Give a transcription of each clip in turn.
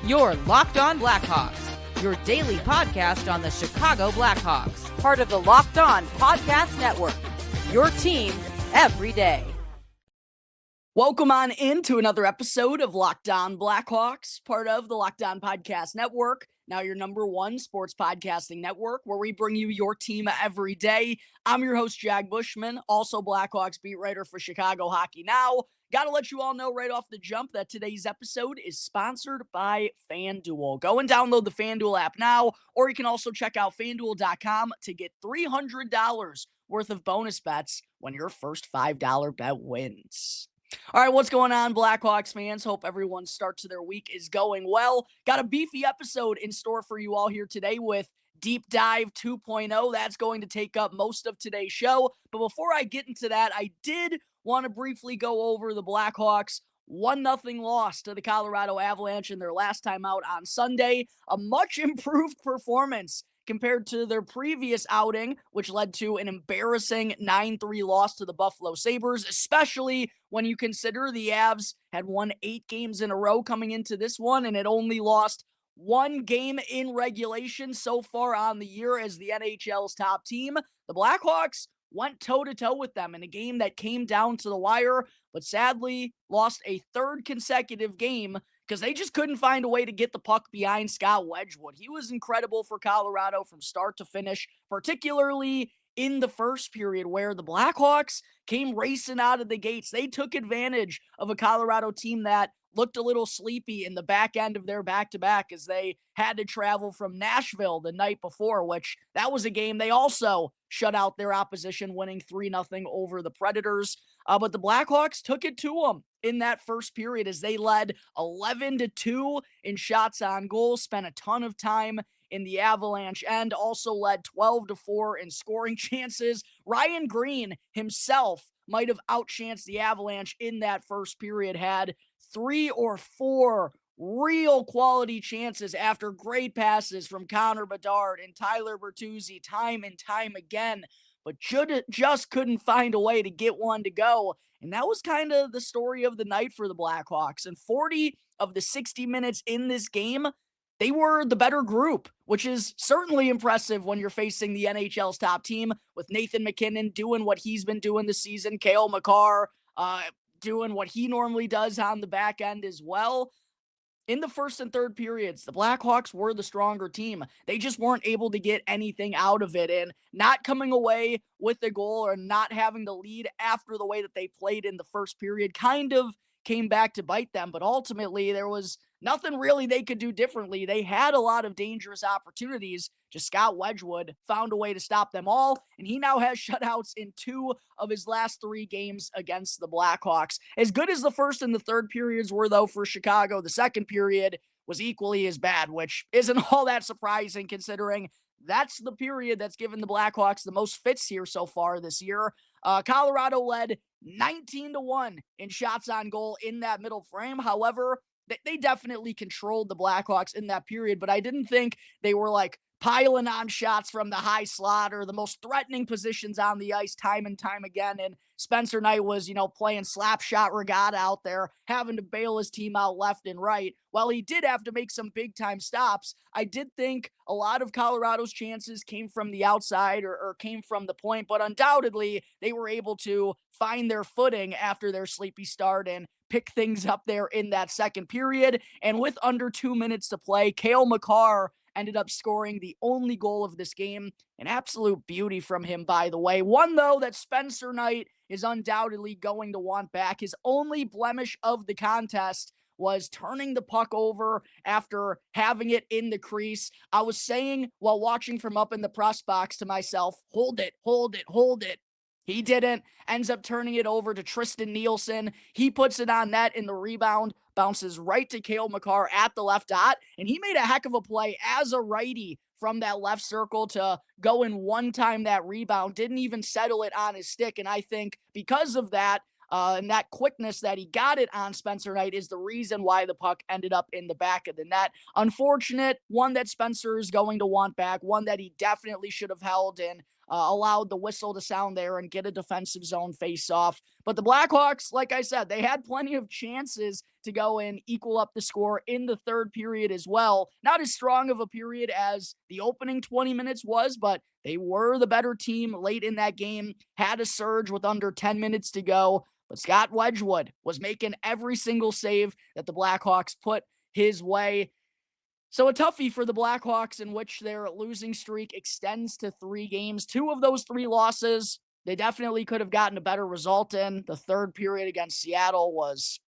Your Locked On Blackhawks, your daily podcast on the Chicago Blackhawks, part of the Locked On Podcast Network, your team every day. Welcome on into another episode of Locked On Blackhawks, part of the Locked On Podcast Network, now your number one sports podcasting network, where we bring you your team every day. I'm your host, Jack Bushman, also Blackhawks beat writer for Chicago Hockey Now. Got to let you all know right off the jump that today's episode is sponsored by FanDuel. Go and download the FanDuel app now, or you can also check out FanDuel.com to get $300 worth of bonus bets when your first $5 bet wins. All right, what's going on, Blackhawks fans? Hope everyone's start to their week is going well. Got a beefy episode in store for you all here today with Deep Dive 2.0. That's going to take up most of today's show. But before I get into that, I did want to briefly go over the Blackhawks' 1-0 loss to the Colorado Avalanche in their last time out on Sunday. A much improved performance compared to their previous outing, which led to an embarrassing 9-3 loss to the Buffalo Sabres, especially when you consider the Avs had won 8 games in a row coming into this one and had only lost 1 game in regulation so far on the year as the NHL's top team. The Blackhawks went toe-to-toe with them in a game that came down to the wire, but sadly lost a third consecutive game because they just couldn't find a way to get the puck behind Scott Wedgwood. He was incredible for Colorado from start to finish, particularly in the first period where the Blackhawks came racing out of the gates. They took advantage of a Colorado team that looked a little sleepy in the back end of their back-to-back as they had to travel from Nashville the night before, which that was a game they also shut out their opposition, winning 3-0 over the Predators. But the Blackhawks took it to them in that first period as they led 11-2 in shots on goal, spent a ton of time in the Avalanche end, also led 12-4 in scoring chances. Ryan Green himself might have outchanced the Avalanche in that first period, had 3 or 4 real quality chances after great passes from Connor Bedard and Tyler Bertuzzi time and time again, but just couldn't find a way to get one to go. And that was kind of the story of the night for the Blackhawks. And 40 of the 60 minutes in this game, they were the better group, which is certainly impressive when you're facing the NHL's top team with Nathan MacKinnon doing what he's been doing this season, Cale Makar doing what he normally does on the back end as well. In the first and third periods, the Blackhawks were the stronger team. They just weren't able to get anything out of it, and not coming away with the goal or not having the lead after the way that they played in the first period kind of came back to bite them. But ultimately, there was nothing really they could do differently. They had a lot of dangerous opportunities. Just Scott Wedgwood found a way to stop them all, and he now has shutouts in 2 of his last 3 games against the Blackhawks. As good as the first and the third periods were, though, for Chicago, the second period was equally as bad, which isn't all that surprising considering that's the period that's given the Blackhawks the most fits here so far this year. Colorado led 19-1 in shots on goal in that middle frame. However, they definitely controlled the Blackhawks in that period, but I didn't think they were like piling on shots from the high slot or the most threatening positions on the ice time and time again. And Spencer Knight was, playing slap shot regatta out there, having to bail his team out left and right. While he did have to make some big time stops, I did think a lot of Colorado's chances came from the outside or came from the point, but undoubtedly they were able to find their footing after their sleepy start and pick things up there in that second period. And with under 2 minutes to play, Cale Makar ended up scoring the only goal of this game. An absolute beauty from him, by the way. One, though, that Spencer Knight is undoubtedly going to want back. His only blemish of the contest was turning the puck over after having it in the crease. I was saying while watching from up in the press box to myself, hold it, hold it, hold it. He didn't, ends up turning it over to Tristan Nielsen. He puts it on net in the rebound, bounces right to Cale Makar at the left dot, and he made a heck of a play as a righty from that left circle to go and one-time that rebound, didn't even settle it on his stick, and I think because of that, and that quickness that he got it on Spencer Knight is the reason why the puck ended up in the back of the net. Unfortunate, one that Spencer is going to want back, one that he definitely should have held, and allowed the whistle to sound there and get a defensive zone face-off. But the Blackhawks, like I said, they had plenty of chances to go and equal up the score in the third period as well. Not as strong of a period as the opening 20 minutes was, but they were the better team late in that game, had a surge with under 10 minutes to go. But Scott Wedgwood was making every single save that the Blackhawks put his way. So a toughie for the Blackhawks, in which their losing streak extends to 3 games. 2 of those 3 losses, they definitely could have gotten a better result in. The third period against Seattle was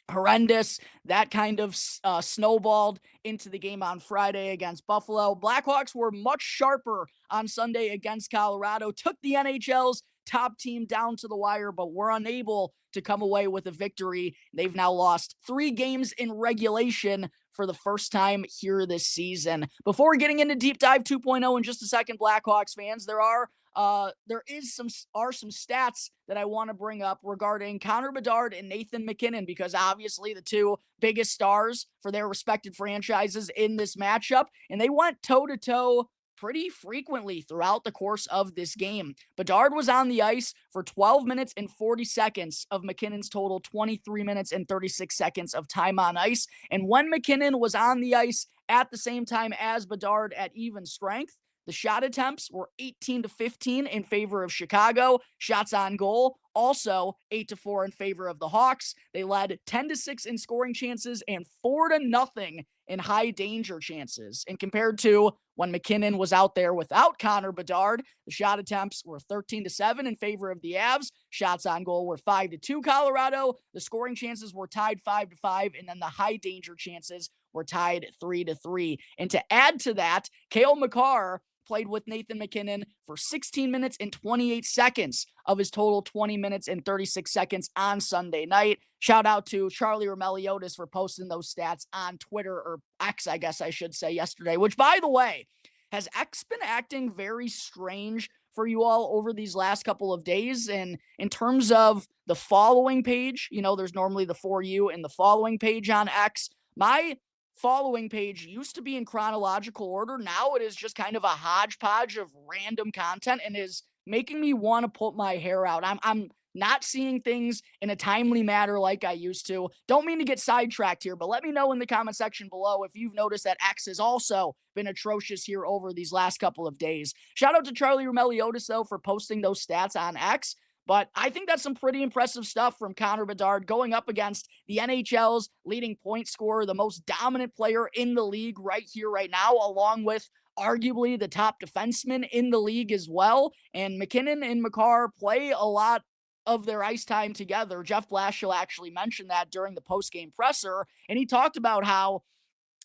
horrendous. That kind of snowballed into the game on Friday against Buffalo. Blackhawks were much sharper on Sunday against Colorado, took the NHL's top team down to the wire, but were unable to come away with a victory. They've now lost 3 games in regulation for the first time here this season. Before getting into Deep Dive 2.0 in just a second, Blackhawks fans, there are some stats that I want to bring up regarding Connor Bedard and Nathan MacKinnon, because obviously the 2 biggest stars for their respective franchises in this matchup, and they went toe-to-toe pretty frequently throughout the course of this game. Bedard was on the ice for 12 minutes and 40 seconds of MacKinnon's total 23 minutes and 36 seconds of time on ice. And when MacKinnon was on the ice at the same time as Bedard at even strength, the shot attempts were 18-15 in favor of Chicago. Shots on goal, also 8-4 in favor of the Hawks. They led 10-6 in scoring chances and 4-0 in high danger chances. And compared to when MacKinnon was out there without Connor Bedard, the shot attempts were 13-7 in favor of the Avs. Shots on goal were 5-2 Colorado. The scoring chances were tied 5-5, and then the high danger chances were tied 3-3. And to add to that, Cale Makar played with Nathan MacKinnon for 16 minutes and 28 seconds of his total 20 minutes and 36 seconds on Sunday night. Shout out to Charlie Romeliotis for posting those stats on Twitter, or X, I guess I should say, yesterday, which, by the way, has X been acting very strange for you all over these last couple of days? And in terms of the following page, there's normally the For You and the following page on X. My following page used to be in chronological order. Now it is just kind of a hodgepodge of random content and is making me want to put my hair out. I'm not seeing things in a timely manner like I used to. Don't mean to get sidetracked here, but let me know in the comment section below if you've noticed that X has also been atrocious here over these last couple of days. Shout out to Charlie Romeliotis, though, for posting those stats on X. But I think that's some pretty impressive stuff from Connor Bedard going up against the NHL's leading point scorer, the most dominant player in the league right here, right now, along with arguably the top defenseman in the league as well. And MacKinnon and Makar play a lot of their ice time together. Jeff Blashill actually mentioned that during the post-game presser, and he talked about how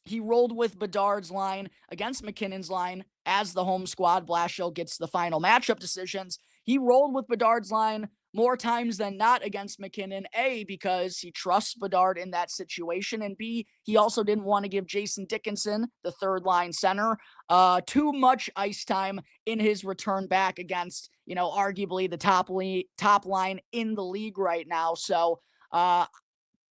he rolled with Bedard's line against MacKinnon's line as the home squad. Blashill gets the final matchup decisions. He rolled with Bedard's line more times than not against MacKinnon, A, because he trusts Bedard in that situation, and B, he also didn't want to give Jason Dickinson, the third-line center, too much ice time in his return back against, arguably the top line in the league right now. So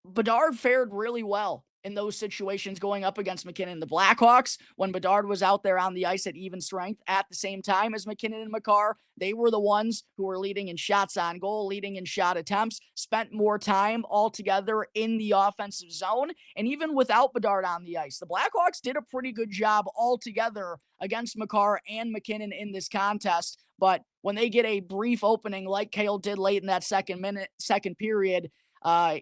Bedard fared really well in those situations going up against MacKinnon. The Blackhawks, when Bedard was out there on the ice at even strength at the same time as MacKinnon and Makar, they were the ones who were leading in shots on goal, leading in shot attempts, spent more time altogether in the offensive zone. And even without Bedard on the ice, the Blackhawks did a pretty good job altogether against Makar and MacKinnon in this contest. But when they get a brief opening like Cale did late in that second period,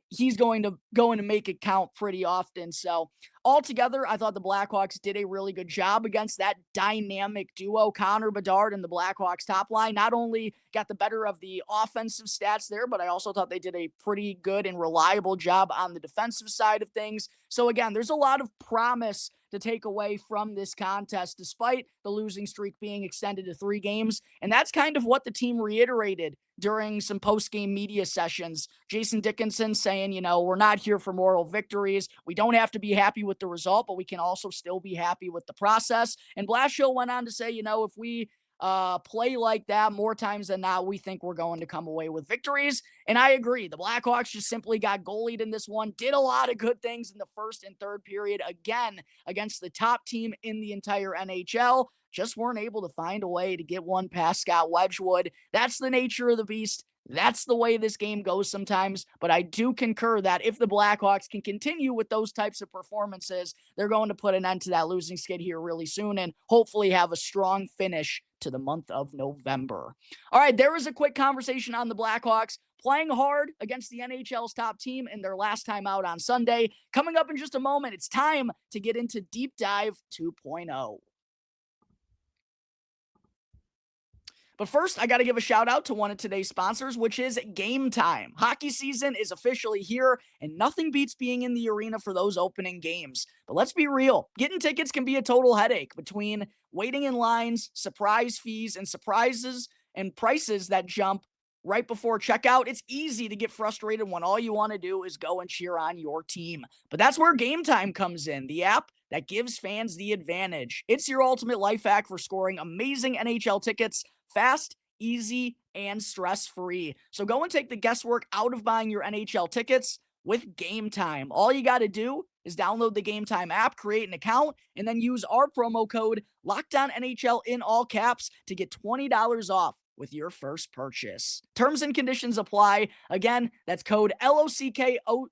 he's going to make it count pretty often. So altogether, I thought the Blackhawks did a really good job against that dynamic duo. Connor Bedard and the Blackhawks top line not only got the better of the offensive stats there, but I also thought they did a pretty good and reliable job on the defensive side of things. So again, there's a lot of promise to take away from this contest, despite the losing streak being extended to 3 games. And that's kind of what the team reiterated during some post-game media sessions. Jason Dickinson saying, we're not here for moral victories. We don't have to be happy with the result, but we can also still be happy with the process. And Blashill went on to say, if we play like that more times than not, we think we're going to come away with victories. And I agree. The Blackhawks just simply got goalied in this one, did a lot of good things in the first and third period, again, against the top team in the entire NHL. just weren't able to find a way to get one past Scott Wedgwood. That's the nature of the beast. That's the way this game goes sometimes, but I do concur that if the Blackhawks can continue with those types of performances, they're going to put an end to that losing skid here really soon and hopefully have a strong finish to the month of November. All right, there was a quick conversation on the Blackhawks playing hard against the NHL's top team in their last time out on Sunday. Coming up in just a moment, it's time to get into Deep Dive 2.0. But first, I got to give a shout out to one of today's sponsors, which is Game Time. Hockey season is officially here, and nothing beats being in the arena for those opening games. But let's be real, getting tickets can be a total headache between waiting in lines, surprise fees, and surprises and prices that jump right before checkout. It's easy to get frustrated when all you want to do is go and cheer on your team. But that's where Game Time comes in, the app that gives fans the advantage. It's your ultimate life hack for scoring amazing NHL tickets fast, easy, and stress-free. So go and take the guesswork out of buying your NHL tickets with Game Time. All you got to do is download the Game Time app, create an account, and then use our promo code LOCKEDONNHL in all caps to get $20 off with your first purchase. Terms and conditions apply. Again, that's code LOCKEDONNHL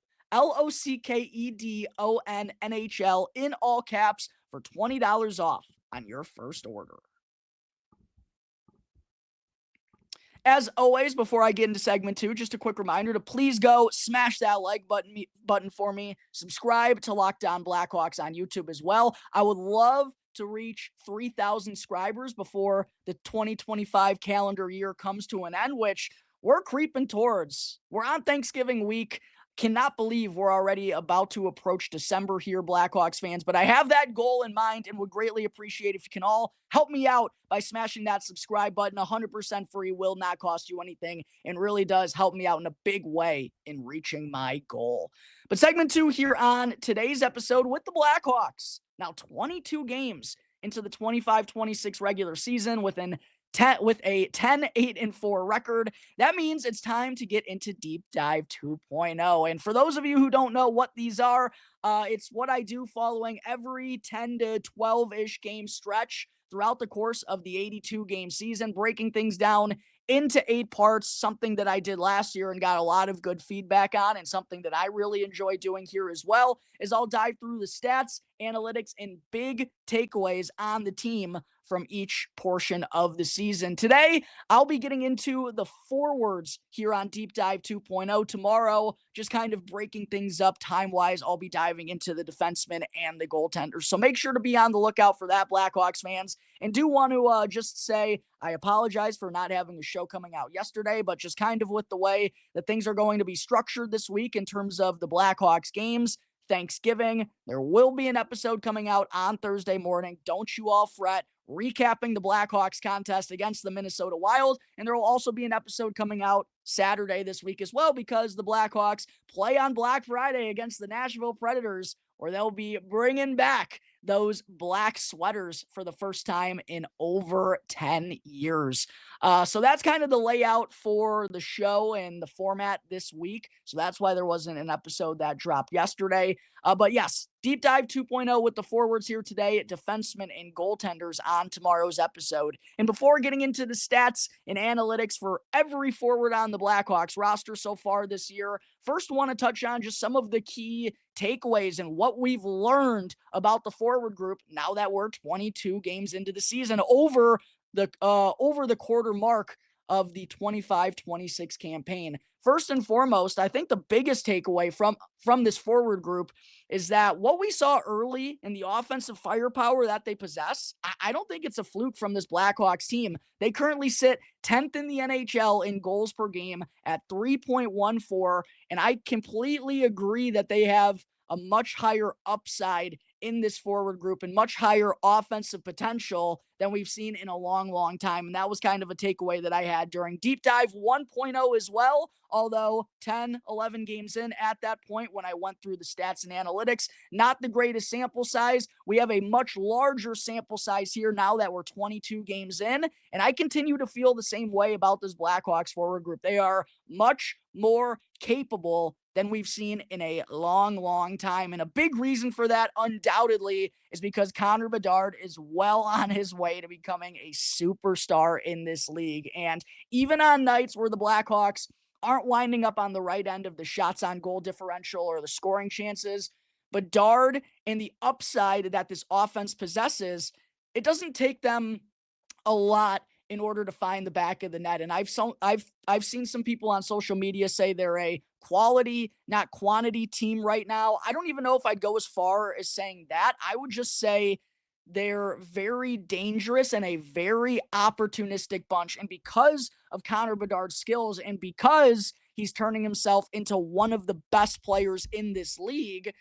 in all caps for $20 off on your first order. As always, before I get into segment 2, just a quick reminder to please go smash that like button for me. Subscribe to Locked On Blackhawks on YouTube as well. I would love to reach 3,000 subscribers before the 2025 calendar year comes to an end, which we're creeping towards. We're on Thanksgiving week. Cannot believe we're already about to approach December here, Blackhawks fans, but I have that goal in mind and would greatly appreciate if you can all help me out by smashing that subscribe button. 100% free, will not cost you anything, and really does help me out in a big way in reaching my goal. But segment 2 here on today's episode with the Blackhawks. Now 22 games into the 25-26 regular season with a 10-8-4 record. That means it's time to get into Deep Dive 2.0. And for those of you who don't know what these are, it's what I do following every 10 to 12-ish game stretch throughout the course of the 82-game season, breaking things down into 8 parts, something that I did last year and got a lot of good feedback on, and something that I really enjoy doing here as well, is I'll dive through the stats, analytics, and big takeaways on the team from each portion of the season. Today, I'll be getting into the forwards here on Deep Dive 2.0. Tomorrow, just kind of breaking things up time-wise, I'll be diving into the defensemen and the goaltenders. So make sure to be on the lookout for that, Blackhawks fans. And do want to just say I apologize for not having a show coming out yesterday, but just kind of with the way that things are going to be structured this week in terms of the Blackhawks games, Thanksgiving, there will be an episode coming out on Thursday morning. Don't you all fret. Recapping the Blackhawks contest against the Minnesota Wild. And there will also be an episode coming out Saturday this week as well, because the Blackhawks play on Black Friday against the Nashville Predators, where they'll be bringing back those black sweaters for the first time in over 10 years. So that's kind of the layout for the show and the format this week. So that's why there wasn't an episode that dropped yesterday. But yes, Deep Dive 2.0 with the forwards here today, defensemen and goaltenders on tomorrow's episode. And before getting into the stats and analytics for every forward on the Blackhawks roster so far this year, first want to touch on just some of the key takeaways and what we've learned about the forward group now that we're 22 games into the season, over the quarter mark of the 25-26 campaign. First and foremost, I think the biggest takeaway from this forward group is that what we saw early in the offensive firepower that they possess, I don't think it's a fluke from this Blackhawks team. They currently sit 10th in the NHL in goals per game at 3.14, and I completely agree that they have a much higher upside in this forward group and much higher offensive potential than we've seen in a long, long time. And that was kind of a takeaway that I had during Deep Dive 1.0 as well. Although 10, 11 games in at that point when I went through the stats and analytics, not the greatest sample size. We have a much larger sample size here now that we're 22 games in. And I continue to feel the same way about this Blackhawks forward group. They are much more capable than we've seen in a long, long time. And a big reason for that, undoubtedly, is because Connor Bedard is well on his way way to becoming a superstar in this league. And even on nights where the Blackhawks aren't winding up on the right end of the shots on goal differential or the scoring chances, Bedard and the upside that this offense possesses, it doesn't take them a lot in order to find the back of the net. And I've seen some people on social media say they're a quality, not quantity team right now. I don't even know if I'd go as far as saying that. I would just say they're very dangerous and a very opportunistic bunch. And because of Connor Bedard's skills and because he's turning himself into one of the best players in this league,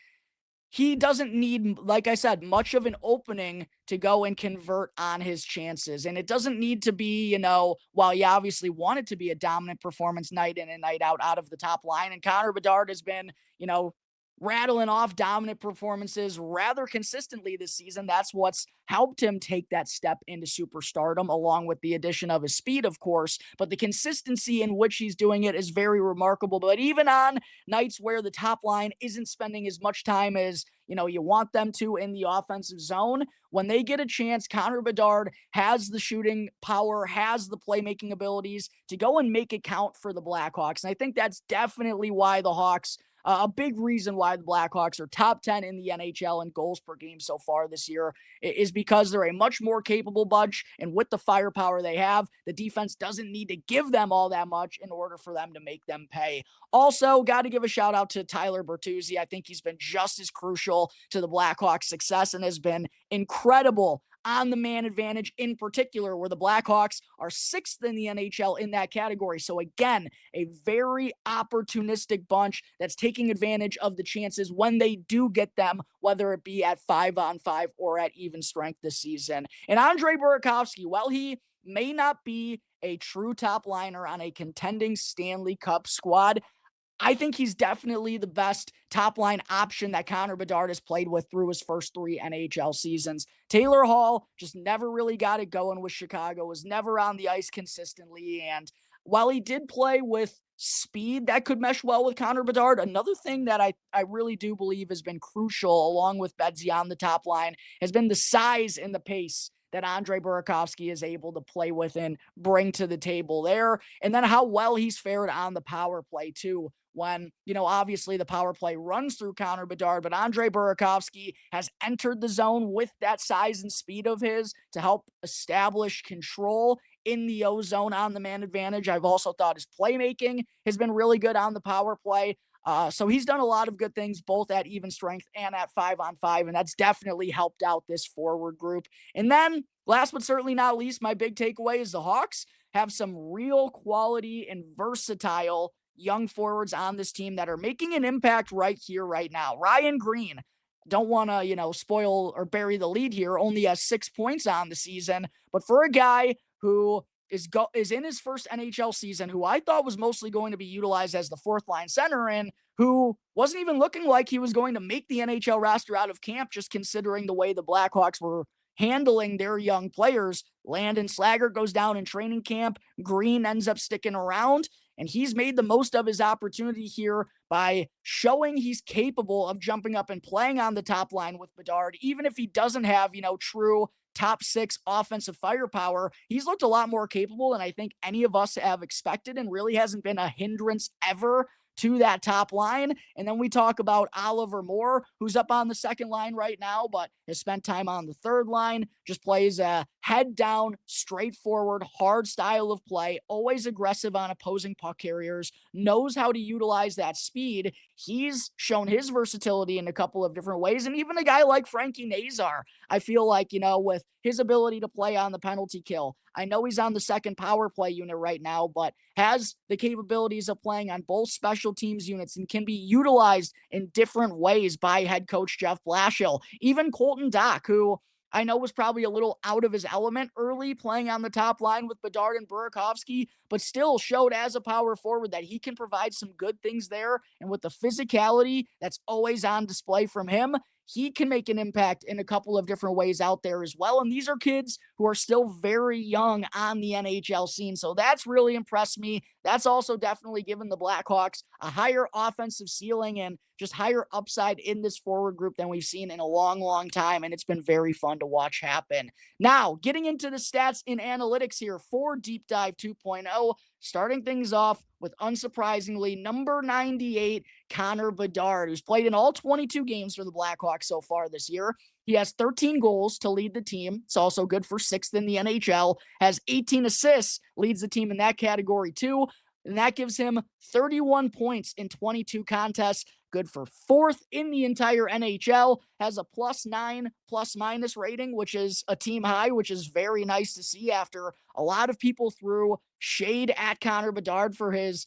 he doesn't need, like I said, much of an opening to go and convert on his chances. And it doesn't need to be, while you obviously want it to be a dominant performance night in and night out of the top line. And Connor Bedard has been, rattling off dominant performances rather consistently this season. That's what's helped him take that step into superstardom, along with the addition of his speed, of course. But the consistency in which he's doing it is very remarkable. But even on nights where the top line isn't spending as much time as, you want them to in the offensive zone, when they get a chance, Connor Bedard has the shooting power, has the playmaking abilities to go and make it count for the Blackhawks. And I think that's definitely why the Hawks, a big reason why the Blackhawks are top 10 in the NHL in goals per game so far this year, is because they're a much more capable bunch. And with the firepower they have, the defense doesn't need to give them all that much in order for them to make them pay. Also, got to give a shout out to Tyler Bertuzzi. I think he's been just as crucial to the Blackhawks' success and has been incredible on the man advantage in particular, where the Blackhawks are 6th in the NHL in that category. So again, a very opportunistic bunch that's taking advantage of the chances when they do get them, whether it be at 5-on-5 or at even strength this season. And Andre Burakovsky, while he may not be a true top liner on a contending Stanley Cup squad, I think he's definitely the best top-line option that Connor Bedard has played with through his first 3 NHL seasons. Taylor Hall just never really got it going with Chicago, was never on the ice consistently, and while he did play with speed that could mesh well with Connor Bedard, another thing that I really do believe has been crucial, along with Bedsy on the top line, has been the size and the pace that Andre Burakovsky is able to play with and bring to the table there. And then how well he's fared on the power play too, when, obviously the power play runs through Connor Bedard, but Andre Burakovsky has entered the zone with that size and speed of his to help establish control in the O-zone on the man advantage. I've also thought his playmaking has been really good on the power play. So he's done a lot of good things, both at even strength and at 5-on-5, and that's definitely helped out this forward group. And then, last but certainly not least, my big takeaway is the Hawks have some real quality and versatile young forwards on this team that are making an impact right here, right now. Ryan Green, don't want to, spoil or bury the lead here, only has 6 points on the season, but for a guy who is in his first NHL season, who I thought was mostly going to be utilized as the 4th line center, and who wasn't even looking like he was going to make the NHL roster out of camp, just considering the way the Blackhawks were handling their young players. Landon Slaggert goes down in training camp. Green ends up sticking around, and he's made the most of his opportunity here by showing he's capable of jumping up and playing on the top line with Bedard, even if he doesn't have, true top 6 offensive firepower. He's looked a lot more capable than I think any of us have expected, and really hasn't been a hindrance ever to that top line. And then we talk about Oliver Moore, who's up on the 2nd line right now, but has spent time on the 3rd line, just plays a head down, straightforward, hard style of play, always aggressive on opposing puck carriers, knows how to utilize that speed. He's shown his versatility in a couple of different ways. And even a guy like Frankie Nazar, I feel like, with his ability to play on the penalty kill, I know he's on the 2nd power play unit right now, but has the capabilities of playing on both special teams units and can be utilized in different ways by head coach Jeff Blashill. Even Colton Dock, who I know was probably a little out of his element early playing on the top line with Bedard and Burakovsky, but still showed as a power forward that he can provide some good things there. And with the physicality that's always on display from him, he can make an impact in a couple of different ways out there as well. And these are kids who are still very young on the NHL scene. So that's really impressed me. That's also definitely given the Blackhawks a higher offensive ceiling and just higher upside in this forward group than we've seen in a long, long time. And it's been very fun to watch happen. Now, getting into the stats and analytics here for Deep Dive 2.0, starting things off with, unsurprisingly, number 98, Connor Bedard, who's played in all 22 games for the Blackhawks so far this year. He has 13 goals to lead the team. It's also good for 6th in the NHL. Has 18 assists, leads the team in that category too. And that gives him 31 points in 22 contests. Good for 4th in the entire NHL. Has a +9 plus-minus rating, which is a team high, which is very nice to see after a lot of people threw shade at Connor Bedard for his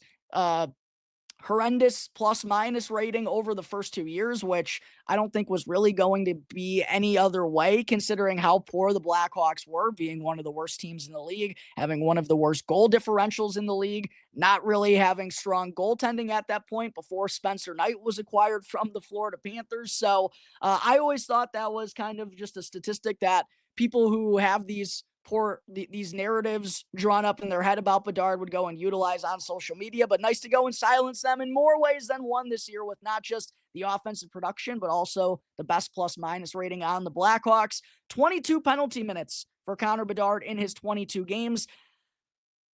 horrendous plus-minus rating over the first 2 years, which I don't think was really going to be any other way, considering how poor the Blackhawks were, being one of the worst teams in the league, having one of the worst goal differentials in the league, not really having strong goaltending at that point before Spencer Knight was acquired from the Florida Panthers. So I always thought that was kind of just a statistic that people who have these narratives drawn up in their head about Bedard would go and utilize on social media, but nice to go and silence them in more ways than one this year with not just the offensive production, but also the best plus-minus rating on the Blackhawks. 22 penalty minutes for Connor Bedard in his 22 games.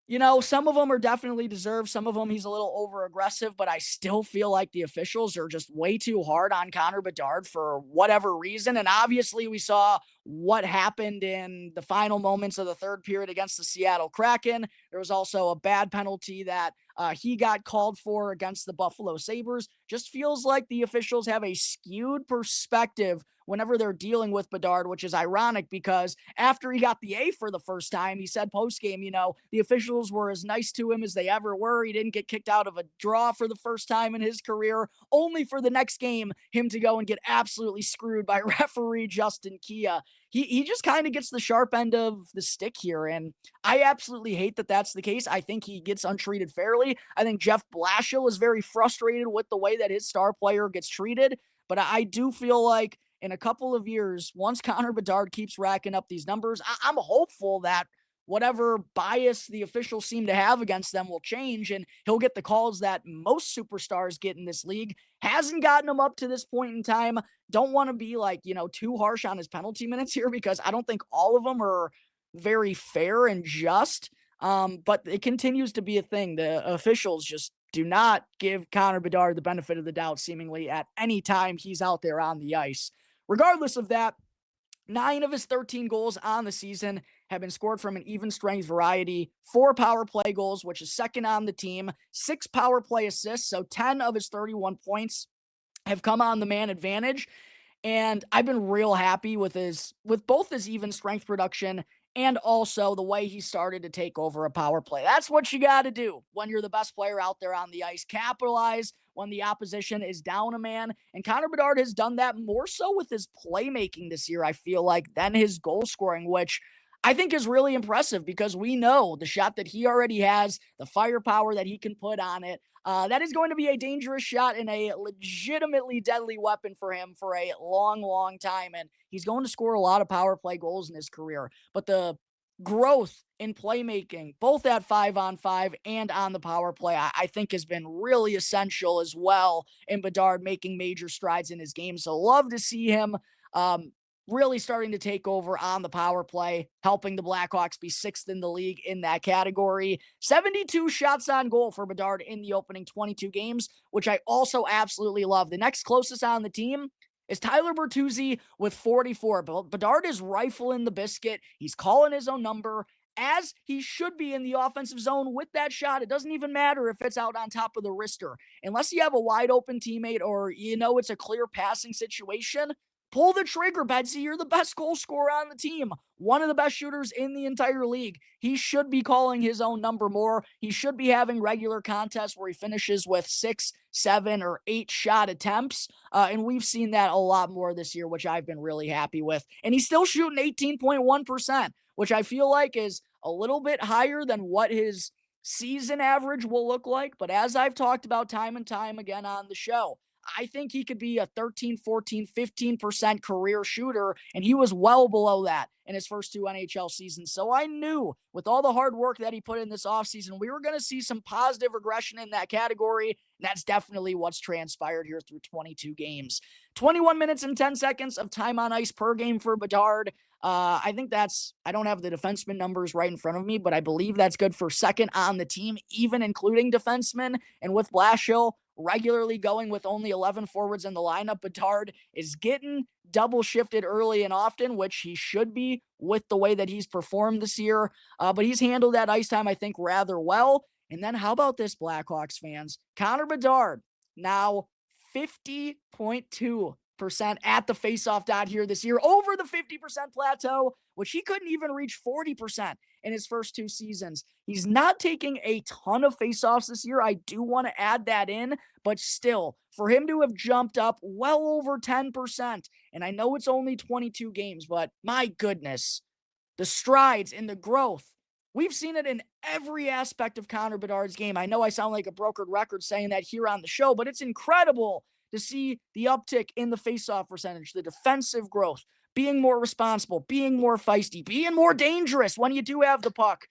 You know, some of them are definitely deserved. Some of them he's a little over-aggressive, but I still feel like the officials are just way too hard on Connor Bedard for whatever reason. And obviously we saw what happened in the final moments of the third period against the Seattle Kraken. There was also a bad penalty that he got called for against the Buffalo Sabres. Just feels like the officials have a skewed perspective whenever they're dealing with Bedard, which is ironic because after he got the A for the first time, he said post-game, you know, the officials were as nice to him as they ever were. He didn't get kicked out of a draw for the first time in his career, only for the next game him to go and get absolutely screwed by referee Justin Kia. He just kind of gets the sharp end of the stick here, and I absolutely hate that that's the case. I think he gets untreated fairly. I think Jeff Blashill is very frustrated with the way that his star player gets treated, but I do feel like in a couple of years, once Connor Bedard keeps racking up these numbers, I'm hopeful that whatever bias the officials seem to have against them will change and he'll get the calls that most superstars get in this league. Hasn't gotten them up to this point in time. Don't want to be like, you know, too harsh on his penalty minutes here because I don't think all of them are very fair and just. But it continues to be a thing. The officials just do not give Connor Bedard the benefit of the doubt seemingly at any time he's out there on the ice. Regardless of that, 9 of his 13 goals on the season have been scored from an even strength variety. 4 power play goals, which is second on the team. 6 power play assists, so 10 of his 31 points have come on the man advantage. And I've been real happy with both his even strength production and also the way he started to take over a power play. That's what you got to do when you're the best player out there on the ice. Capitalize when the opposition is down a man. And Connor Bedard has done that more so with his playmaking this year, I feel like, than his goal scoring, which I think is really impressive because we know the shot that he already has, the firepower that he can put on it. That is going to be a dangerous shot and a legitimately deadly weapon for him for a long, long time. And he's going to score a lot of power play goals in his career. But the growth in playmaking, both at 5-on-5 and on the power play, I think has been really essential as well in Bedard making major strides in his game. So love to see him really starting to take over on the power play, helping the Blackhawks be 6th in the league in that category. 72 shots on goal for Bedard in the opening 22 games, which I also absolutely love. The next closest on the team is Tyler Bertuzzi with 44. But Bedard is rifling the biscuit. He's calling his own number, as he should be in the offensive zone with that shot. It doesn't even matter if it's out on top of the wrister. Unless you have a wide open teammate or you know it's a clear passing situation, pull the trigger, Betsy. You're the best goal scorer on the team. One of the best shooters in the entire league. He should be calling his own number more. He should be having regular contests where he finishes with 6, 7, or 8 shot attempts. And we've seen that a lot more this year, which I've been really happy with. And he's still shooting 18.1%, which I feel like is a little bit higher than what his season average will look like. But as I've talked about time and time again on the show, I think he could be a 13, 14, 15% career shooter, and he was well below that in his first 2 NHL seasons. So I knew with all the hard work that he put in this offseason, we were going to see some positive regression in that category, and that's definitely what's transpired here through 22 games. 21 minutes and 10 seconds of time on ice per game for Bedard. I think I don't have the defenseman numbers right in front of me, but I believe that's good for second on the team, even including defensemen. And with Blashill regularly going with only 11 forwards in the lineup, Bedard is getting double shifted early and often, which he should be with the way that he's performed this year. But he's handled that ice time, I think, rather well. And then how about this, Blackhawks fans? Connor Bedard, now 50.2% at the faceoff dot here this year, over the 50% plateau, which he couldn't even reach 40% in his first 2 seasons. He's not taking a ton of faceoffs this year. I do want to add that in, but still, for him to have jumped up well over 10%, and I know it's only 22 games, but my goodness, the strides and the growth. We've seen it in every aspect of Connor Bedard's game. I know I sound like a brokered record saying that here on the show, but it's incredible to see the uptick in the faceoff percentage, the defensive growth, being more responsible, being more feisty, being more dangerous when you do have the puck.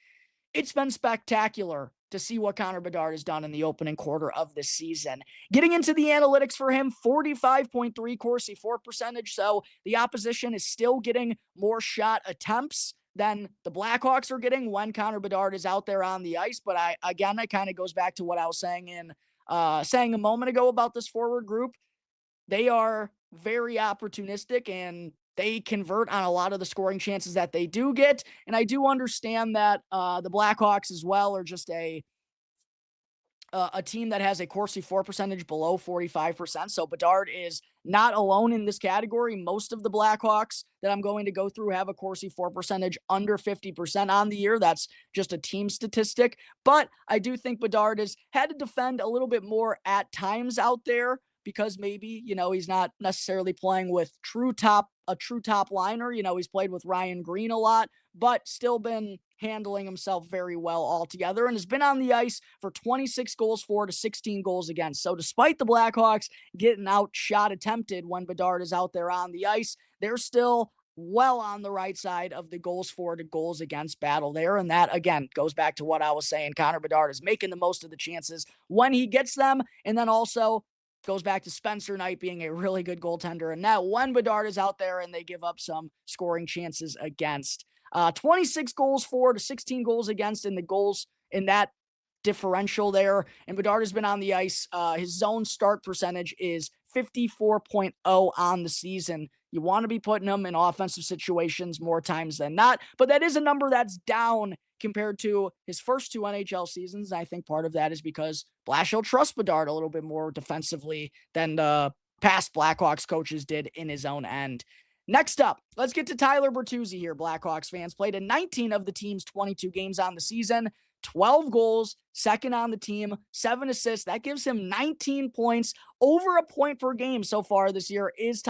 It's been spectacular to see what Connor Bedard has done in the opening quarter of this season. Getting into the analytics for him, 45.3 Corsi for percentage, so the opposition is still getting more shot attempts than the Blackhawks are getting when Connor Bedard is out there on the ice. But that kind of goes back to what I was saying a moment ago about this forward group. They are very opportunistic and they convert on a lot of the scoring chances that they do get. And I do understand that the Blackhawks as well are just a team that has a Corsi for percentage below 45%. So Bedard is not alone in this category. Most of the Blackhawks that I'm going to go through have a Corsi for percentage under 50% on the year. That's just a team statistic. But I do think Bedard has had to defend a little bit more at times out there because maybe, he's not necessarily playing with a true top liner. He's played with Ryan Green a lot, but still been handling himself very well altogether and has been on the ice for 26 goals for to 16 goals against. So despite the Blackhawks getting outshot attempted when Bedard is out there on the ice, they're still well on the right side of the goals for to goals against battle there. And that, again, goes back to what I was saying. Connor Bedard is making the most of the chances when he gets them. And then also goes back to Spencer Knight being a really good goaltender. And now when Bedard is out there and they give up some scoring chances against. 26 goals for to 16 goals against in the goals in that differential there. And Bedard has been on the ice. His zone start percentage is 54.0 on the season. You want to be putting him in offensive situations more times than not, but that is a number that's down compared to his first 2 NHL seasons. I think part of that is because Blashill trusts Bedard a little bit more defensively than the past Blackhawks coaches did in his own end. Next up, let's get to Tyler Bertuzzi here, Blackhawks fans. Played in 19 of the team's 22 games on the season, 12 goals, second on the team, 7 assists. That gives him 19 points, over a point per game so far this year. He's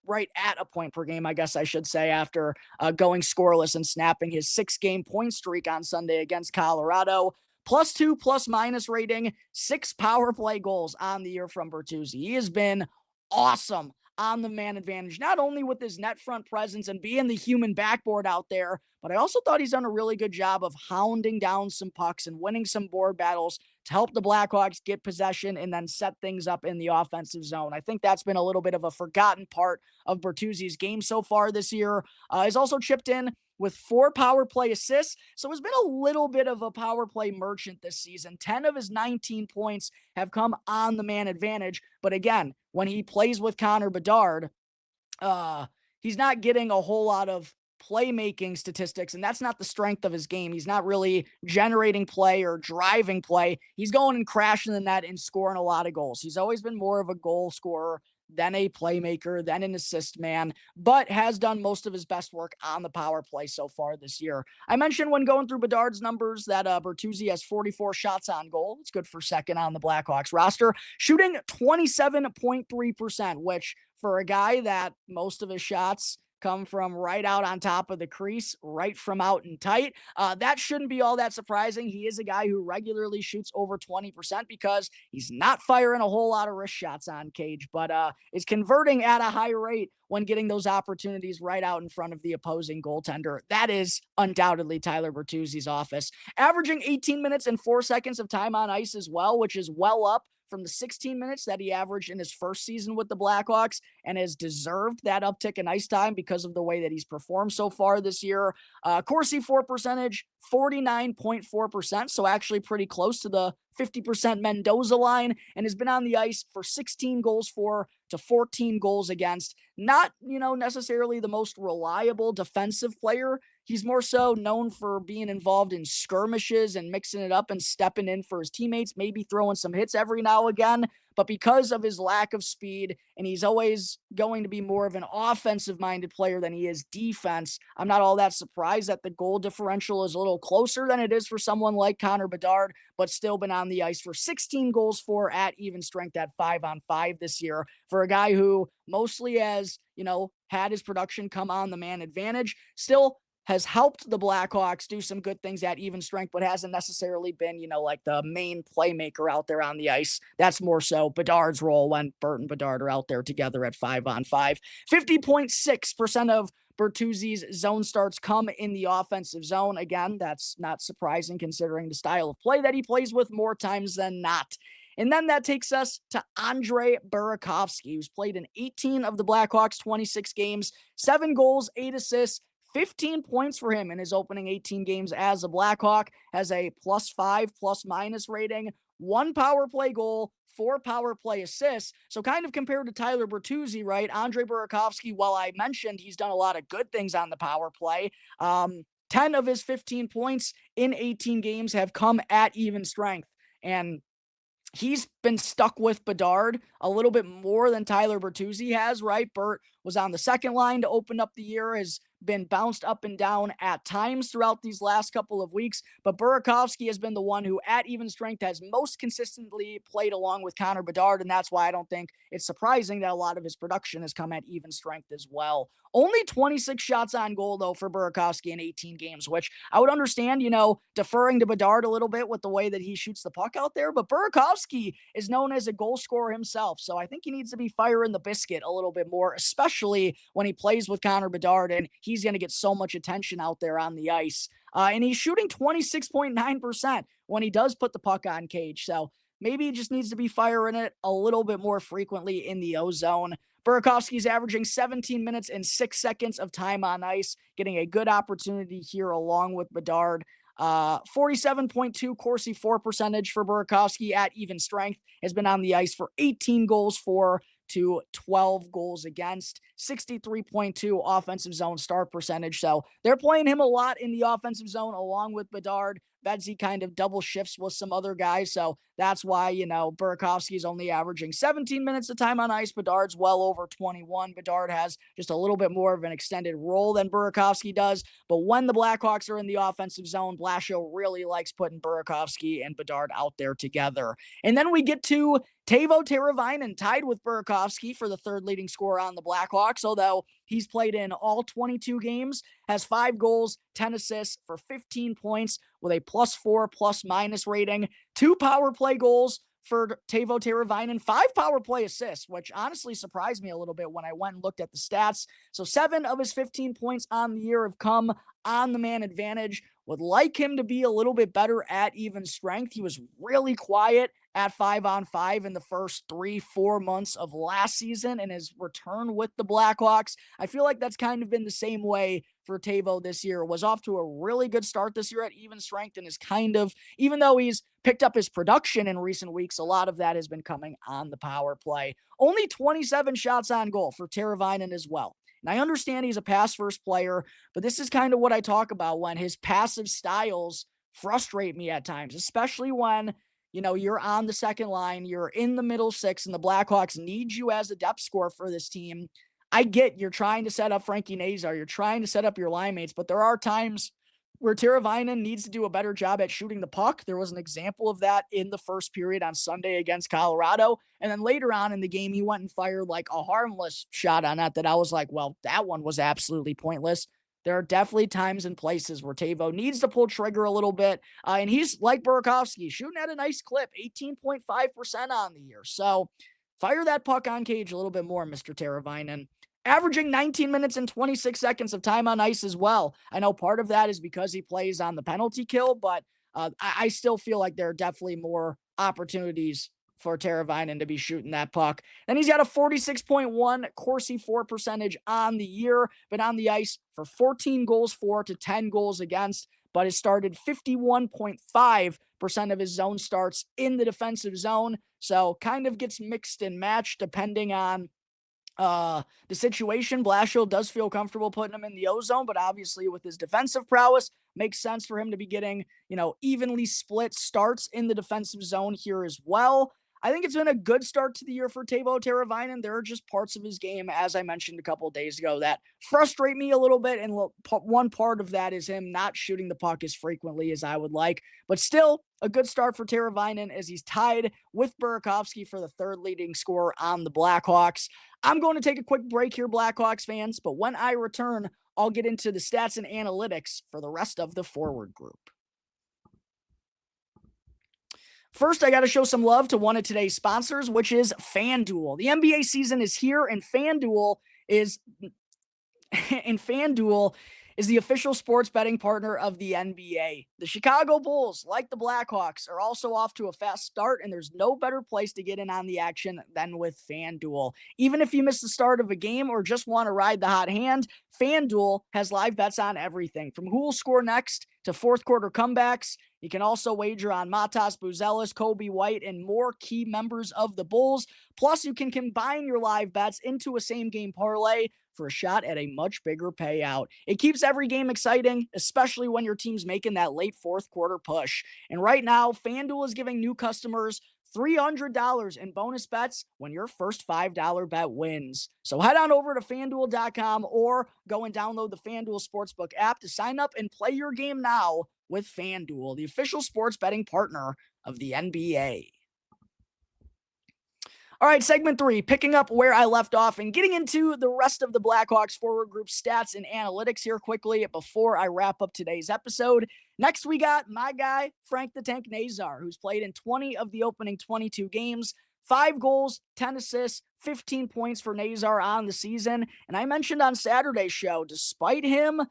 right at a point per game, I guess I should say, after going scoreless and snapping his 6-game point streak on Sunday against Colorado. +2 plus-minus rating, 6 power play goals on the year from Bertuzzi. He has been awesome on the man advantage, not only with his net front presence and being the human backboard out there, but I also thought he's done a really good job of hounding down some pucks and winning some board battles to help the Blackhawks get possession and then set things up in the offensive zone. I think that's been a little bit of a forgotten part of Bertuzzi's game so far this year. He's also chipped in with 4 power play assists, so has been a little bit of a power play merchant this season. 10 of his 19 points have come on the man advantage, but again, when he plays with Connor Bedard, he's not getting a whole lot of playmaking statistics, and that's not the strength of his game. He's not really generating play or driving play. He's going and crashing the net and scoring a lot of goals. He's always been more of a goal scorer than a playmaker, than an assist man, but has done most of his best work on the power play so far this year. I mentioned when going through Bedard's numbers that Bertuzzi has 44 shots on goal. It's good for second on the Blackhawks roster, shooting 27.3%, which for a guy that most of his shots come from right out on top of the crease, right from out and tight. That shouldn't be all that surprising. He is a guy who regularly shoots over 20% because he's not firing a whole lot of wrist shots on cage, but is converting at a high rate when getting those opportunities right out in front of the opposing goaltender. That is undoubtedly Tyler Bertuzzi's office. Averaging 18 minutes and 4 seconds of time on ice as well, which is well up from the 16 minutes that he averaged in his first season with the Blackhawks, and has deserved that uptick in ice time because of the way that he's performed so far this year. Corsi for percentage, 49.4%, so actually pretty close to the 50% Mendoza line, and has been on the ice for 16 goals for to 14 goals against. Not, necessarily the most reliable defensive player. He's more so known for being involved in skirmishes and mixing it up and stepping in for his teammates, maybe throwing some hits every now and again. But because of his lack of speed, and he's always going to be more of an offensive-minded player than he is defense, I'm not all that surprised that the goal differential is a little closer than it is for someone like Connor Bedard, but still been on the ice for 16 goals for at even strength at 5-on-5 this year. For a guy who mostly has, had his production come on the man advantage, still has helped the Blackhawks do some good things at even strength, but hasn't necessarily been, like the main playmaker out there on the ice. That's more so Bedard's role when Bert and Bedard are out there together at 5-on-5. 50.6% of Bertuzzi's zone starts come in the offensive zone. Again, that's not surprising considering the style of play that he plays with more times than not. And then that takes us to Andre Burakovsky, who's played in 18 of the Blackhawks' 26 games, 7 goals, 8 assists, 15 points for him in his opening 18 games as a Blackhawk, has a +5 plus-minus rating, 1 power play goal, 4 power play assists. So kind of compared to Tyler Bertuzzi, right? Andre Burakovsky, while I mentioned he's done a lot of good things on the power play, 10 of his 15 points in 18 games have come at even strength. And he's been stuck with Bedard a little bit more than Tyler Bertuzzi has, right? Bert was on the second line to open up the year, has been bounced up and down at times throughout these last couple of weeks, but Burakovsky has been the one who at even strength has most consistently played along with Connor Bedard, and that's why I don't think it's surprising that a lot of his production has come at even strength as well. Only 26 shots on goal, though, for Burakovsky in 18 games, which I would understand, deferring to Bedard a little bit with the way that he shoots the puck out there, but Burakovsky is known as a goal scorer himself, so I think he needs to be firing the biscuit a little bit more, especially when he plays with Connor Bedard, and he's going to get so much attention out there on the ice. And he's shooting 26.9% when he does put the puck on cage, so maybe he just needs to be firing it a little bit more frequently in the O-zone. Burakovsky's averaging 17 minutes and 6 seconds of time on ice, getting a good opportunity here along with Bedard. 47.2 Corsi for percentage for Burakovsky at even strength, has been on the ice for 18 goals for to 12 goals against, 63.2 offensive zone start percentage. So they're playing him a lot in the offensive zone along with Bedard. Bedsy kind of double shifts with some other guys. So that's why, Burakovsky's only averaging 17 minutes of time on ice. Bedard's well over 21. Bedard has just a little bit more of an extended role than Burakovsky does. But when the Blackhawks are in the offensive zone, Blashill really likes putting Burakovsky and Bedard out there together. And then we get to Teuvo Teravainen, tied with Burakovsky for the third leading scorer on the Blackhawks, although he's played in all 22 games, has 5 goals, 10 assists for 15 points with a +4 plus-minus rating, 2 power play goals for Teuvo Teravainen, 5 power play assists, which honestly surprised me a little bit when I went and looked at the stats. So 7 of his 15 points on the year have come on the man advantage. Would like him to be a little bit better at even strength. He was really quiet at 5-on-5 in the first 3-4 months of last season, and his return with the Blackhawks, I feel like that's kind of been the same way for Teuvo this year. Was off to a really good start this year at even strength, and is kind of, even though he's picked up his production in recent weeks, a lot of that has been coming on the power play. Only 27 shots on goal for Teravainen as well. And I understand he's a pass-first player, but this is kind of what I talk about when his passive styles frustrate me at times, especially when, you're on the second line, you're in the middle six, and the Blackhawks need you as a depth scorer for this team. I get you're trying to set up Frankie Nazar, you're trying to set up your line mates, but there are times where Teravainen needs to do a better job at shooting the puck. There was an example of that in the first period on Sunday against Colorado. And then later on in the game, he went and fired like a harmless shot on that I was like, well, that one was absolutely pointless. There are definitely times and places where Tavo needs to pull trigger a little bit. And he's like Burakovsky, shooting at a nice clip, 18.5% on the year. So fire that puck on cage a little bit more, Mr. Teravainen. Averaging 19 minutes and 26 seconds of time on ice as well. I know part of that is because he plays on the penalty kill, but I still feel like there are definitely more opportunities for Teravainen to be shooting that puck. Then he's got a 46.1 Corsi for percentage on the year, been on the ice for 14 goals for to 10 goals against, but has started 51.5% of his zone starts in the defensive zone. So kind of gets mixed and matched depending on the situation. Blashill does feel comfortable putting him in the O-zone, but obviously with his defensive prowess, makes sense for him to be getting, evenly split starts in the defensive zone here as well. I think it's been a good start to the year for Teuvo Teravainen. There are just parts of his game, as I mentioned a couple of days ago, that frustrate me a little bit, and one part of that is him not shooting the puck as frequently as I would like. But still, a good start for Teravainen as he's tied with Burakovsky for the third leading scorer on the Blackhawks. I'm going to take a quick break here, Blackhawks fans, but when I return, I'll get into the stats and analytics for the rest of the forward group. First, I got to show some love to one of today's sponsors, which is FanDuel. The NBA season is here, and FanDuel is the official sports betting partner of the NBA. The Chicago Bulls, like the Blackhawks, are also off to a fast start, and there's no better place to get in on the action than with FanDuel. Even if you miss the start of a game or just want to ride the hot hand, FanDuel has live bets on everything, from who will score next to fourth quarter comebacks. You can also wager on Matas Buzelis, Kobe White, and more key members of the Bulls. Plus, you can combine your live bets into a same-game parlay for a shot at a much bigger payout. It keeps every game exciting, especially when your team's making that late fourth quarter push. And right now, FanDuel is giving new customers $300 in bonus bets when your first $5 bet wins. So head on over to FanDuel.com or go and download the FanDuel Sportsbook app to sign up and play your game now with FanDuel, the official sports betting partner of the NBA. All right, segment 3, picking up where I left off and getting into the rest of the Blackhawks forward group stats and analytics here quickly before I wrap up today's episode. Next, we got my guy, Frank the Tank Nazar, who's played in 20 of the opening 22 games, 5 goals, 10 assists, 15 points for Nazar on the season. And I mentioned on Saturday's show, despite him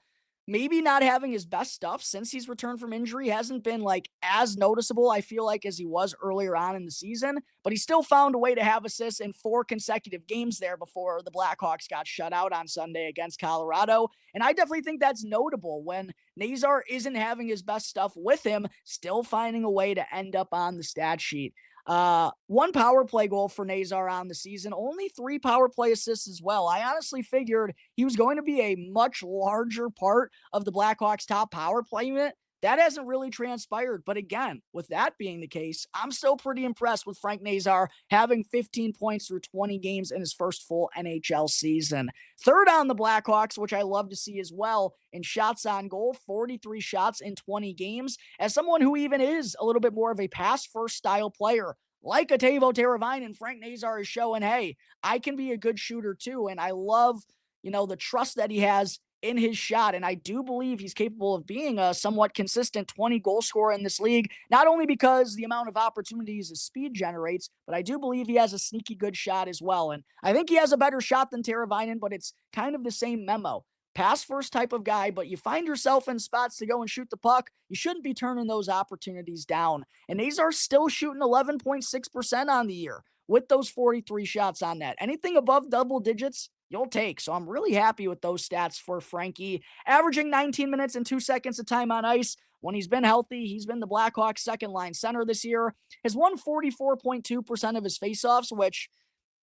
maybe not having his best stuff since he's returned from injury, hasn't been as noticeable, I feel like, as he was earlier on in the season, but he still found a way to have assists in 4 consecutive games there before the Blackhawks got shut out on Sunday against Colorado. And I definitely think that's notable when Nazar isn't having his best stuff with him, still finding a way to end up on the stat sheet. 1 power play goal for Nazar on the season, only 3 power play assists as well. I honestly figured he was going to be a much larger part of the Blackhawks' top power play unit. That hasn't really transpired. But again, with that being the case, I'm still pretty impressed with Frank Nazar having 15 points through 20 games in his first full NHL season. Third on the Blackhawks, which I love to see as well, in shots on goal, 43 shots in 20 games. As someone who even is a little bit more of a pass-first style player, like a Teuvo Teravainen, Frank Nazar is showing, hey, I can be a good shooter too. And I love, the trust that he has in his shot. And I do believe he's capable of being a somewhat consistent 20 goal scorer in this league, not only because the amount of opportunities his speed generates, but I do believe he has a sneaky good shot as well. And I think he has a better shot than Teravainen, but it's kind of the same memo. Pass first type of guy, but you find yourself in spots to go and shoot the puck, you shouldn't be turning those opportunities down. And Nazar's still shooting 11.6% on the year with those 43 shots on net. Anything above double digits, you'll take. So I'm really happy with those stats for Frankie. Averaging 19 minutes and 2 seconds of time on ice. When he's been healthy, he's been the Blackhawks' second-line center this year. Has won 44.2% of his faceoffs, which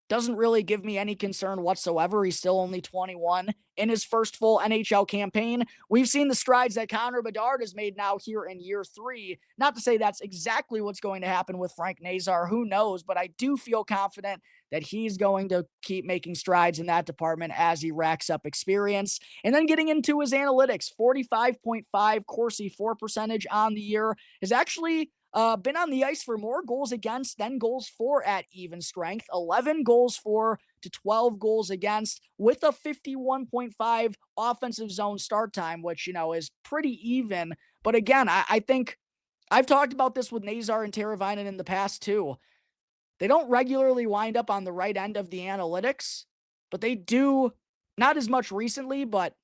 doesn't really give me any concern whatsoever. He's still only 21 in his first full NHL campaign. We've seen the strides that Connor Bedard has made now here in year 3. Not to say that's exactly what's going to happen with Frank Nazar. Who knows? But I do feel confident that he's going to keep making strides in that department as he racks up experience. And then getting into his analytics, 45.5 Corsi for percentage on the year, has actually been on the ice for more goals against than goals for at even strength. 11 goals for to 12 goals against with a 51.5 offensive zone start time, which, is pretty even. But again, I think I've talked about this with Nazar and Teravainen in the past too. They don't regularly wind up on the right end of the analytics, but they do, not as much recently, but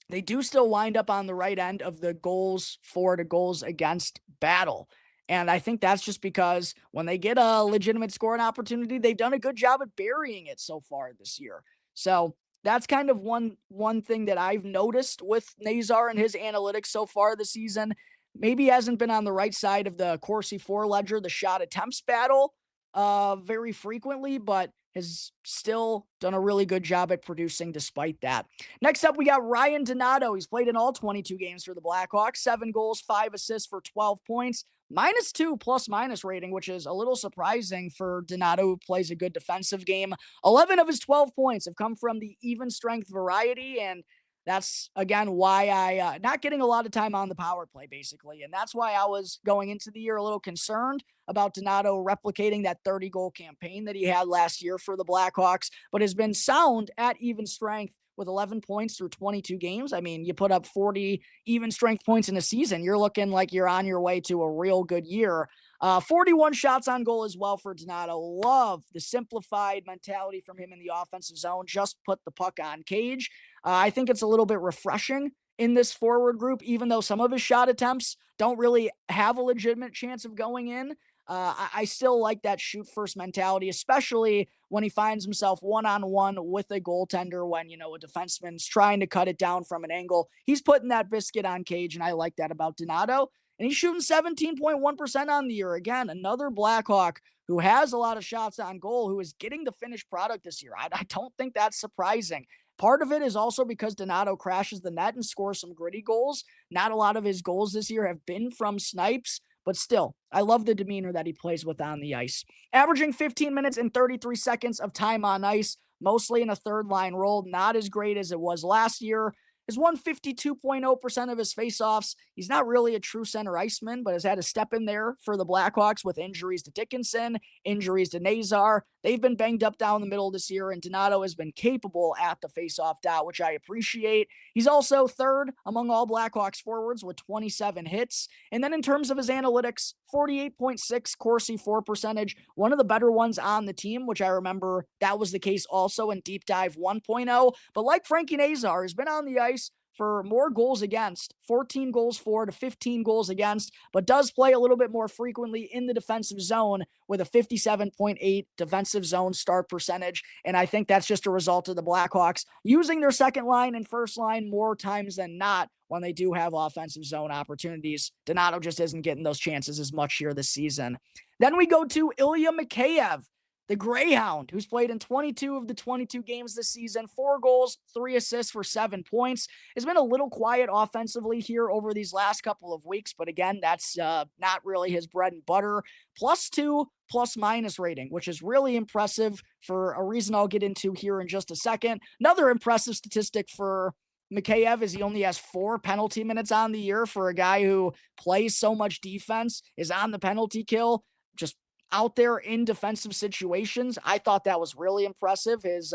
they do still wind up on the right end of the goals for to goals against battle. And I think that's just because when they get a legitimate scoring opportunity, they've done a good job at burying it so far this year. So that's kind of one thing that I've noticed with Nazar and his analytics so far this season. Maybe he hasn't been on the right side of the Corsi 4 ledger, the shot attempts battle, very frequently, but has still done a really good job at producing despite that. Next up, we got Ryan Donato. He's played in all 22 games for the Blackhawks, 7 goals, 5 assists for 12 points, -2 plus-minus rating, which is a little surprising for Donato, who plays a good defensive game. 11 of his 12 points have come from the even strength variety, and that's, again, why I not getting a lot of time on the power play, basically. And that's why I was going into the year a little concerned about Donato replicating that 30-goal campaign that he had last year for the Blackhawks, but has been sound at even strength with 11 points through 22 games. I mean, you put up 40 even strength points in a season, you're looking like you're on your way to a real good year. 41 shots on goal as well for Donato. Love the simplified mentality from him in the offensive zone. Just put the puck on cage. I think it's a little bit refreshing in this forward group, even though some of his shot attempts don't really have a legitimate chance of going in. I still like that shoot first mentality, especially when he finds himself one-on-one with a goaltender when, a defenseman's trying to cut it down from an angle. He's putting that biscuit on cage, and I like that about Donato. And he's shooting 17.1% on the year. Again, another Blackhawk who has a lot of shots on goal, who is getting the finished product this year. I don't think that's surprising. Part of it is also because Donato crashes the net and scores some gritty goals. Not a lot of his goals this year have been from snipes, but still, I love the demeanor that he plays with on the ice. Averaging 15 minutes and 33 seconds of time on ice, mostly in a third-line role. Not as great as it was last year. Has won 52.0% of his faceoffs. He's not really a true center iceman, but has had to step in there for the Blackhawks with injuries to Dickinson, injuries to Nazar. They've been banged up down the middle this year, and Donato has been capable at the faceoff dot, which I appreciate. He's also third among all Blackhawks forwards with 27 hits. And then in terms of his analytics, 48.6 Corsi for percentage, one of the better ones on the team, which I remember that was the case also in Deep Dive 1.0. But like Frankie Nazar, has been on the ice for more goals against, 14 goals for to 15 goals against, but does play a little bit more frequently in the defensive zone with a 57.8 defensive zone start percentage. And I think that's just a result of the Blackhawks using their second line and first line more times than not when they do have offensive zone opportunities. Donato just isn't getting those chances as much here this season. Then we go to Ilya Mikheyev, the Greyhound, who's played in 22 of the 22 games this season, 4 goals, 3 assists for 7 points. Has been a little quiet offensively here over these last couple of weeks, but again, that's not really his bread and butter. +2 plus-minus rating, which is really impressive for a reason I'll get into here in just a second. Another impressive statistic for Mikheyev is he only has 4 penalty minutes on the year for a guy who plays so much defense, is on the penalty kill, just out there in defensive situations. I thought that was really impressive. His,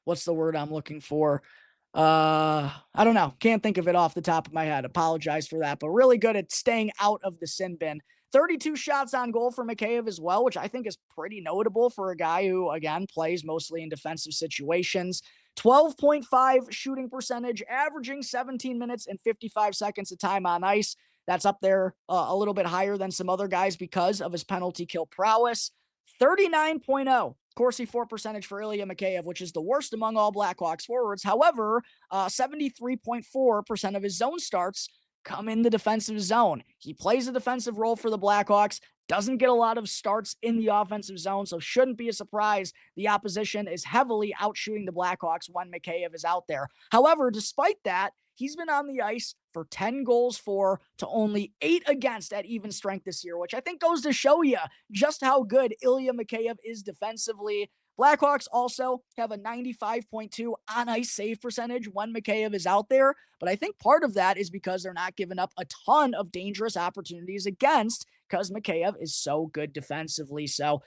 what's the word I'm looking for? I don't know. Can't think of it off the top of my head. Apologize for that, but really good at staying out of the sin bin. 32 shots on goal for Mikheyev as well, which I think is pretty notable for a guy who, again, plays mostly in defensive situations. 12.5 shooting percentage, averaging 17 minutes and 55 seconds of time on ice. That's up there a little bit higher than some other guys because of his penalty kill prowess. 39.0 Corsi for percentage for Ilya Mikheyev, which is the worst among all Blackhawks forwards. However, 73.4% of his zone starts come in the defensive zone. He plays a defensive role for the Blackhawks, doesn't get a lot of starts in the offensive zone, so shouldn't be a surprise the opposition is heavily outshooting the Blackhawks when Mikheyev is out there. However, despite that, He's been on the ice for 10 goals for to only 8 against at even strength this year, which I think goes to show you just how good Ilya Mikheyev is defensively. Blackhawks also have a 95.2 on-ice save percentage when Mikheyev is out there, but I think part of that is because they're not giving up a ton of dangerous opportunities against, because Mikheyev is so good defensively. So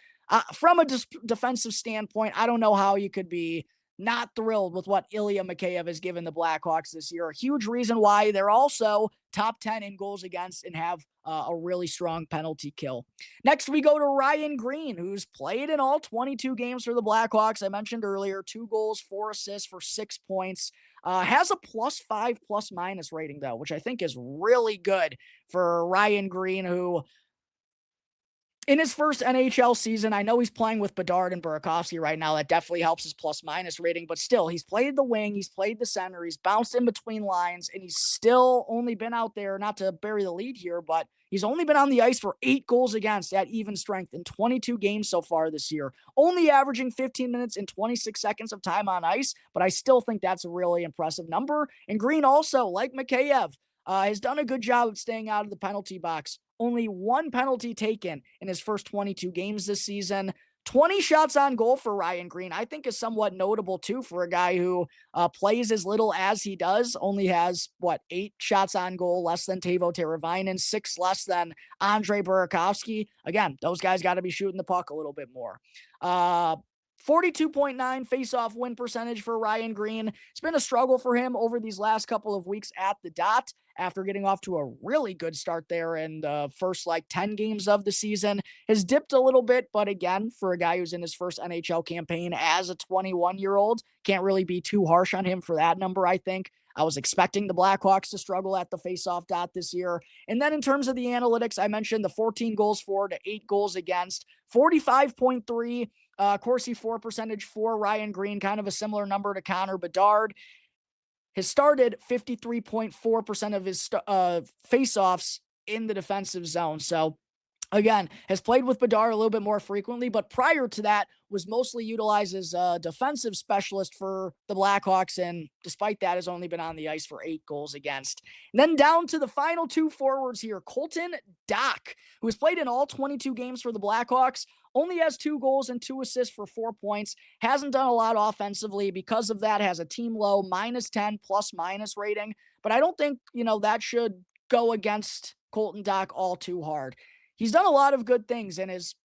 from a defensive standpoint, I don't know how you could be not thrilled with what Ilya Mikheyev has given the Blackhawks this year. A huge reason why they're also top 10 in goals against and have a really strong penalty kill. Next, we go to Ryan Green, who's played in all 22 games for the Blackhawks. I mentioned earlier, 2 goals, 4 assists for 6 points. Has a +5 plus-minus rating, though, which I think is really good for Ryan Green, who in his first NHL season, I know he's playing with Bedard and Burakovsky right now. That definitely helps his plus-minus rating, but still, he's played the wing, he's played the center, he's bounced in between lines, and he's still only been out there, not to bury the lead here, but he's only been on the ice for 8 goals against at even strength in 22 games so far this year, only averaging 15 minutes and 26 seconds of time on ice, but I still think that's a really impressive number. And Green also, like Mikheyev, has done a good job of staying out of the penalty box. Only 1 penalty taken in his first 22 games this season. 20 shots on goal for Ryan Green, I think, is somewhat notable, too, for a guy who plays as little as he does. Only has, 8 shots on goal, less than Teuvo Teravainen, 6 less than Andre Burakovsky. Again, those guys got to be shooting the puck a little bit more. 42.9 face-off win percentage for Ryan Green. It's been a struggle for him over these last couple of weeks at the dot after getting off to a really good start there in the first 10 games of the season. Has dipped a little bit, but again, for a guy who's in his first NHL campaign as a 21-year-old, can't really be too harsh on him for that number, I think. I was expecting the Blackhawks to struggle at the face-off dot this year. And then in terms of the analytics, I mentioned the 14 goals for to 8 goals against, 45.3 Corsi for percentage for Ryan Green, kind of a similar number to Connor Bedard. Has started 53.4% of his faceoffs in the defensive zone. So again, has played with Bedard a little bit more frequently, but prior to that was mostly utilized as a defensive specialist for the Blackhawks, and despite that has only been on the ice for 8 goals against. And then down to the final 2 forwards here, Colton Dach, who has played in all 22 games for the Blackhawks, only has 2 goals and 2 assists for 4 points, hasn't done a lot offensively. Because of that, has a team low -10 plus-minus rating, but I don't think, that should go against Colton Dach all too hard. He's done a lot of good things and has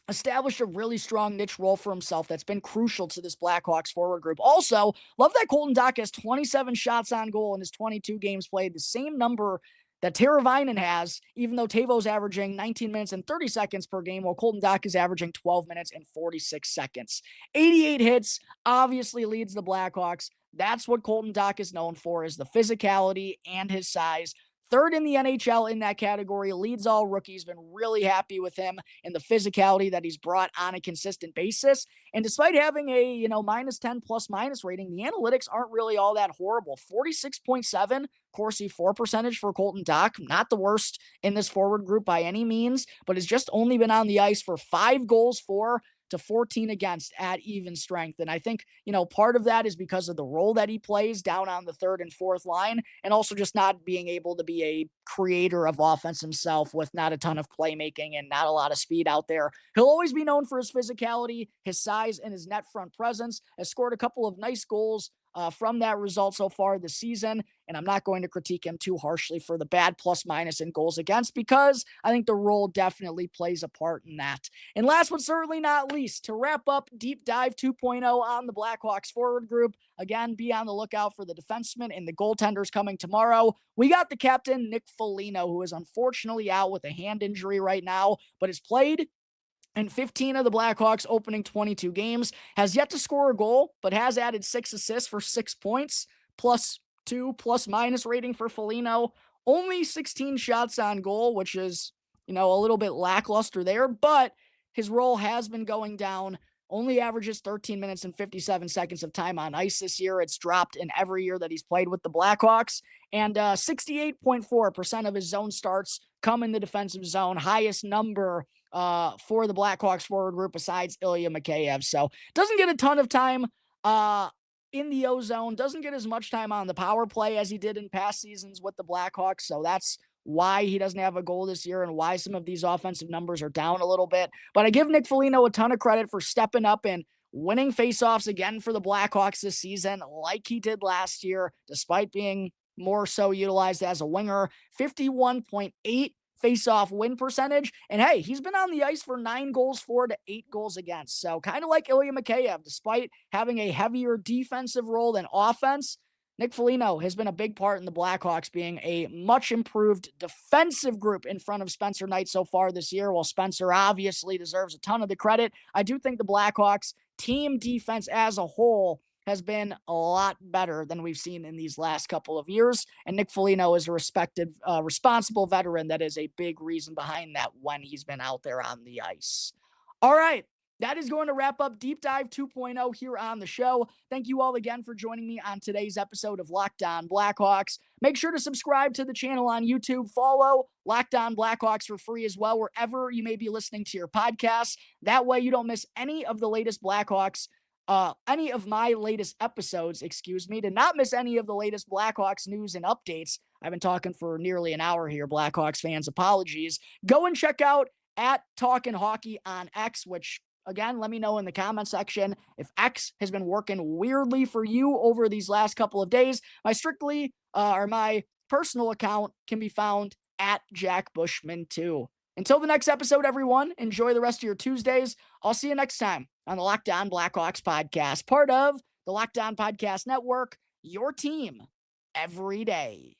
established a really strong niche role for himself that's been crucial to this Blackhawks forward group. Also, love that Colton Dach has 27 shots on goal in his 22 games played, the same number that Teravainen has, even though Teuvo's averaging 19 minutes and 30 seconds per game, while Colton Dach is averaging 12 minutes and 46 seconds. 88 hits, obviously leads the Blackhawks. That's what Colton Dach is known for, is the physicality and his size. 3rd in the NHL in that category, leads all rookies. Been really happy with him and the physicality that he's brought on a consistent basis. And despite having a, -10 plus-minus rating, the analytics aren't really all that horrible. 46.7 Corsi for percentage for Colton Dach. Not the worst in this forward group by any means, but has just only been on the ice for 5 goals for to 14 against at even strength. And I think, part of that is because of the role that he plays down on the 3rd and 4th line, and also just not being able to be a creator of offense himself with not a ton of playmaking and not a lot of speed out there. He'll always be known for his physicality, his size, and his net front presence. Has scored a couple of nice goals from that result so far this season, and I'm not going to critique him too harshly for the bad plus-minus and goals against, because I think the role definitely plays a part in that. And last but certainly not least, to wrap up Deep Dive 2.0 on the Blackhawks forward group, again, be on the lookout for the defensemen and the goaltenders coming tomorrow. We got the captain, Nick Foligno, who is unfortunately out with a hand injury right now, but has played in 15 of the Blackhawks' opening 22 games, has yet to score a goal, but has added 6 assists for 6 points, +2 plus-minus rating for Foligno. Only 16 shots on goal, which is, a little bit lackluster there, but his role has been going down. Only averages 13 minutes and 57 seconds of time on ice this year. It's dropped in every year that he's played with the Blackhawks. And 68.4% of his zone starts come in the defensive zone. Highest number for the Blackhawks forward group besides Ilya Mikheyev. So doesn't get a ton of time in the ozone, doesn't get as much time on the power play as he did in past seasons with the Blackhawks. So that's why he doesn't have a goal this year and why some of these offensive numbers are down a little bit. But I give Nick Foligno a ton of credit for stepping up and winning faceoffs again for the Blackhawks this season, like he did last year, despite being more so utilized as a winger. 51.8 faceoff win percentage. And hey, he's been on the ice for 9 goals for to 8 goals against. So kind of like Ilya Mikheyev, despite having a heavier defensive role than offense, Nick Foligno has been a big part in the Blackhawks being a much improved defensive group in front of Spencer Knight so far this year. While Spencer obviously deserves a ton of the credit, I do think the Blackhawks team defense as a whole has been a lot better than we've seen in these last couple of years. And Nick Foligno is a responsible veteran that is a big reason behind that when he's been out there on the ice. All right. That is going to wrap up Deep Dive 2.0 here on the show. Thank you all again for joining me on today's episode of Locked On Blackhawks. Make sure to subscribe to the channel on YouTube. Follow Locked On Blackhawks for free as well, wherever you may be listening to your podcasts. That way you don't miss any of the latest Blackhawks, any of my latest episodes, to not miss any of the latest Blackhawks news and updates. I've been talking for nearly an hour here, Blackhawks fans. Apologies. Go and check out at Talkin' Hockey on X, which, again, let me know in the comment section if X has been working weirdly for you over these last couple of days. My personal account can be found at Jack Bushman 2. Until the next episode, everyone, enjoy the rest of your Tuesdays. I'll see you next time on the Locked On Blackhawks podcast, part of the Locked On Podcast Network, your team every day.